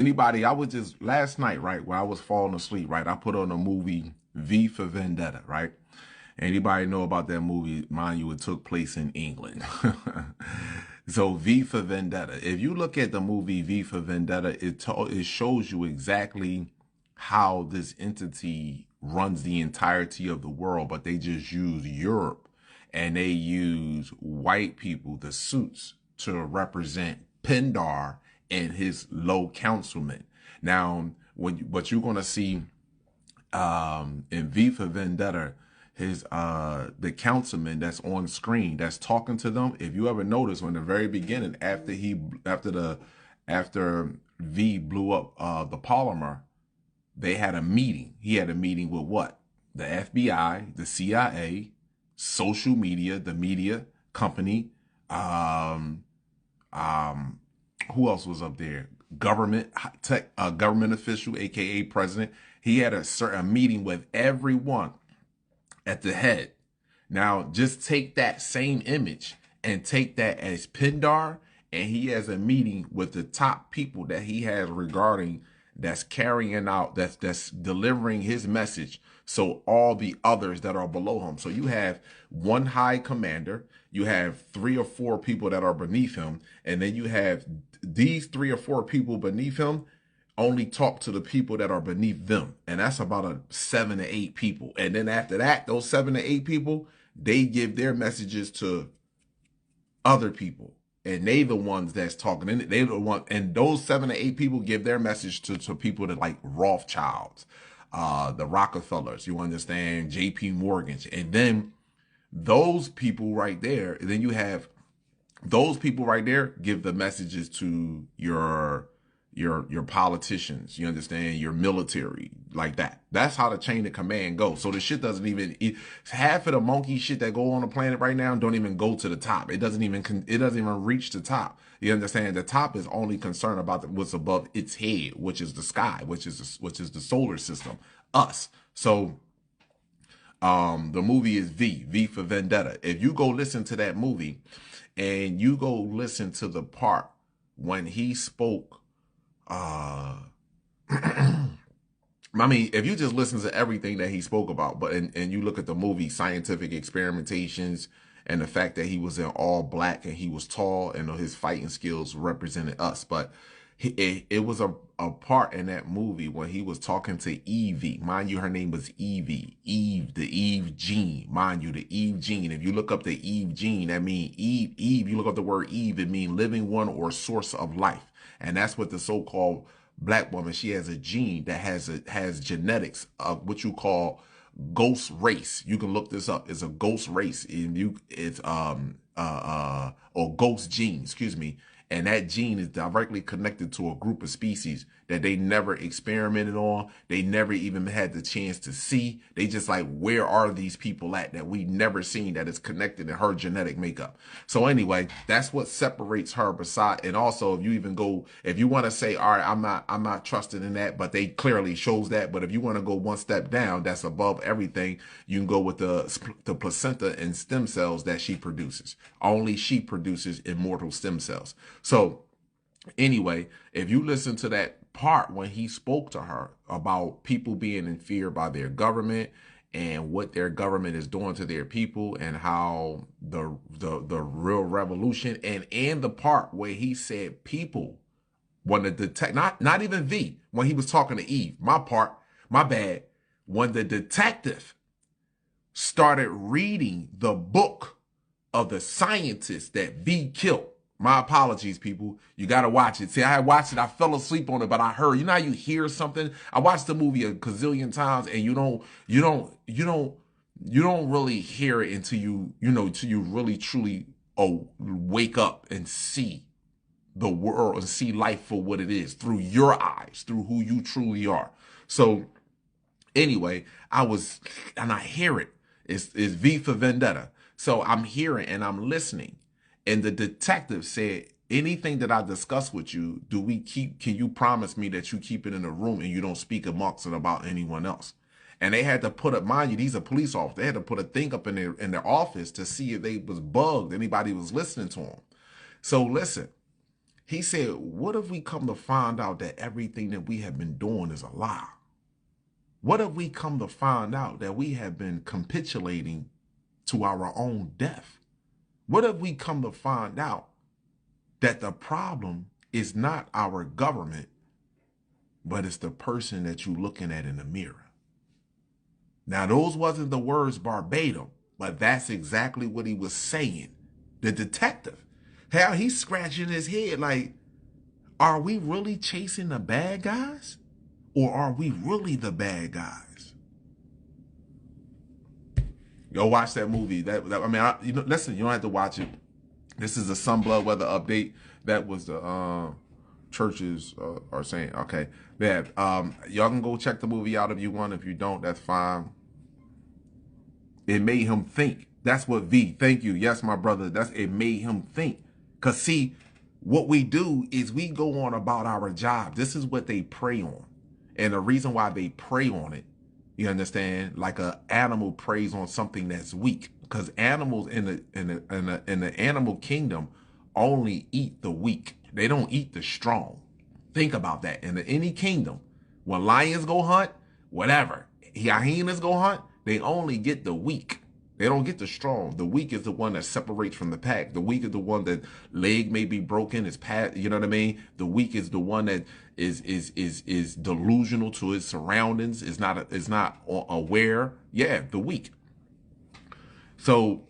Anybody, I was just last night, right, while I was falling asleep, right, I put on a movie V for Vendetta, right? Anybody know about that movie? Mind you, it took place in England. So V for Vendetta. If you look at the movie V for Vendetta, it shows you exactly how this entity runs the entirety of the world, but they just use Europe and they use white people, the suits, to represent Pindar and his low councilmen. Now, what you're gonna see in V for Vendetta, his the councilman that's on screen that's talking to them. If you ever notice, when the very beginning, after V blew up the polymer, they had a meeting. He had a meeting with what? The FBI, the CIA, social media, the media company, um, um, who else was up there? Government tech, government official, aka president. He had a meeting with everyone at the head. Now, just take that same image and take that as Pindar, and he has a meeting with the top people that he has regarding that's carrying out, that's delivering his message. So all the others that are below him. So you have one high commander, you have three or four people that are beneath him, and then you have these three or four people beneath him only talk to the people that are beneath them. And that's about a 7 to 8 people. And then after that, those 7 to 8 people, they give their messages to other people. And they the ones that's talking. And they the one, and those 7 to 8 people give their message to people that like Rothschilds, the Rockefellers, you understand, JP Morgan. And then those people right there, then you have those people right there give the messages to your politicians, you understand, your military, like that. That's how the chain of command goes. So the shit doesn't even half of the monkey shit that go on the planet right now don't even go to the top. It doesn't even reach the top. You understand? The top is only concerned about what's above its head, which is the sky, which is the solar system, us. So the movie is V for Vendetta. If you go listen to that movie and you go listen to the part when he spoke, I mean, if you just listen to everything that he spoke about, but and you look at the movie, scientific experimentations, and the fact that he was in all black and he was tall and his fighting skills represented us, but it was a part in that movie when he was talking to Evie. Mind you, her name was Evie. Eve, the Eve gene. Mind you, the Eve gene. If you look up the Eve gene, that means Eve, you look up the word Eve, it means living one or source of life. And that's what the so-called black woman, she has a gene that has genetics of what you call ghost race. You can look this up. It's a ghost race. It's or ghost gene, excuse me. And that gene is directly connected to a group of species that they never experimented on. They never even had the chance to see. They just like, where are these people at that we never seen that is connected in her genetic makeup? So anyway, that's what separates her beside. And also, if you even go, if you want to say, all right, I'm not trusting in that, but they clearly shows that. But if you want to go one step down, that's above everything. You can go with the placenta and stem cells that she produces. Only she produces immortal stem cells. So anyway, if you listen to that part when he spoke to her about people being in fear by their government and what their government is doing to their people and how the real revolution and the part where he said people when the detect not even V when he was talking to Eve, my bad, when the detective started reading the book of the scientist that V killed. My apologies, people. You got to watch it. See, I watched it. I fell asleep on it, but I heard. You know how you hear something? I watched the movie a gazillion times, and you don't really hear it until you really truly wake up and see the world and see life for what it is through your eyes, through who you truly are. So anyway, and I hear it. It's V for Vendetta. So I'm hearing and I'm listening. And the detective said, anything that I discuss with you, can you promise me that you keep it in the room and you don't speak amongst it about anyone else? And they had to put up, mind you, these are police officers. They had to put a thing up in their office to see if they was bugged, anybody was listening to them. So listen, He said, what if we come to find out that everything that we have been doing is a lie? What if we come to find out that we have been capitulating to our own death? What if we come to find out that the problem is not our government, but it's the person that you're looking at in the mirror? Now, those wasn't the words verbatim, but that's exactly what he was saying. The detective, how he's scratching his head like, are we really chasing the bad guys? Or are we really the bad guys? Go watch that movie. Listen, you don't have to watch it. This is a Sun Blood Weather update. That was the churches are saying. Okay, yeah. Y'all can go check the movie out if you want. If you don't, that's fine. It made him think. That's what V. Thank you. Yes, my brother. It made him think. Cause see, what we do is we go on about our job. This is what they prey on. And the reason why they prey on it, you understand, like an animal preys on something that's weak, because animals in the animal kingdom only eat the weak. They don't eat the strong. Think about that. In any kingdom, when lions go hunt, whatever, hyenas go hunt, they only get the weak. They don't get the strong. The weak is the one that separates from the pack. The weak is the one that leg may be broken. You know what I mean? The weak is the one that is delusional to his surroundings. Is not aware. Yeah, the weak. So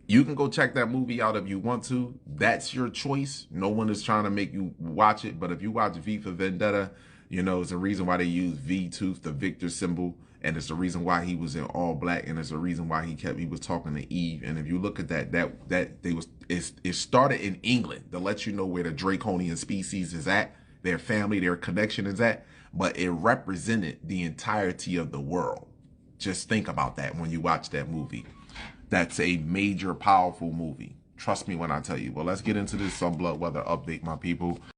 you can go check that movie out if you want to. That's your choice. No one is trying to make you watch it. But if you watch V for Vendetta, you know it's the reason why they use V tooth, the victor symbol. And it's the reason why he was in all black, and it's the reason why he was talking to Eve. And if you look at it started in England to let you know where the draconian species is at, their family, their connection is at, but it represented the entirety of the world. Just think about that when you watch that movie. That's a major, powerful movie. Trust me when I tell you. Well, let's get into this Sun Blood Weather update, my people.